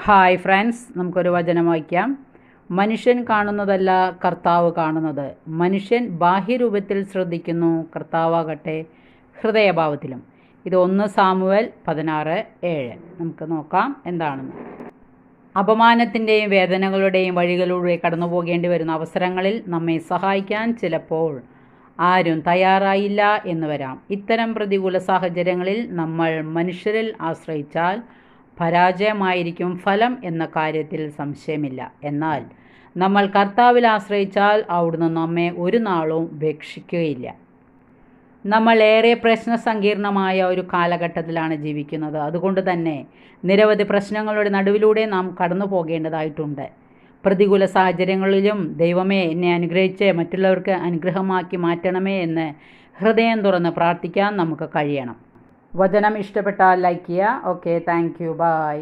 Hi friends, നമുക്കൊരു വചനം വായിക്കാം. മനുഷ്യൻ കാണുന്നതല്ല കർത്താവ് കാണുന്നത്. മനുഷ്യൻ ബാഹ്യരൂപത്തിൽ ശ്രദ്ധിക്കുന്നു, കർത്താവാകട്ടെ ഹൃദയഭാവത്തിലും. ഇത് 1 സാമുവേൽ 16:7. നമുക്ക് നോക്കാം എന്താണെന്ന്. അപമാനത്തിൻ്റെയും വേദനകളുടെയും വഴികളിലൂടെ കടന്നു പോകേണ്ടി വരുന്ന അവസരങ്ങളിൽ നമ്മെ സഹായിക്കാൻ ചിലപ്പോൾ ആരും തയ്യാറായില്ല എന്ന് വരാം. ഇത്തരം പ്രതികൂല സാഹചര്യങ്ങളിൽ നമ്മൾ മനുഷ്യരിൽ ആശ്രയിച്ചാൽ പരാജയമായിരിക്കും ഫലം എന്ന കാര്യത്തിൽ സംശയമില്ല. എന്നാൽ നമ്മൾ കർത്താവിൽ ആശ്രയിച്ചാൽ അവിടുന്ന് നമ്മെ ഒരു നാളും ഉപേക്ഷിക്കുകയില്ല. നമ്മൾ ഏറെ പ്രശ്നസങ്കീർണമായ ഒരു കാലഘട്ടത്തിലാണ് ജീവിക്കുന്നത്. അതുകൊണ്ട് തന്നെ നിരവധി പ്രശ്നങ്ങളുടെ നടുവിലൂടെ നാം കടന്നു പോകേണ്ടതായിട്ടുണ്ട്. പ്രതികൂല സാഹചര്യങ്ങളിലും ദൈവമേ എന്നെ അനുഗ്രഹിച്ച് മറ്റുള്ളവർക്ക് അനുഗ്രഹമാക്കി മാറ്റണമേ എന്ന് ഹൃദയം തുറന്ന് പ്രാർത്ഥിക്കാൻ നമുക്ക് കഴിയണം. വചനം ഇഷ്ടപ്പെട്ടാൽ ലൈക്ക് ചെയ്യുക. Okay, thank you, by.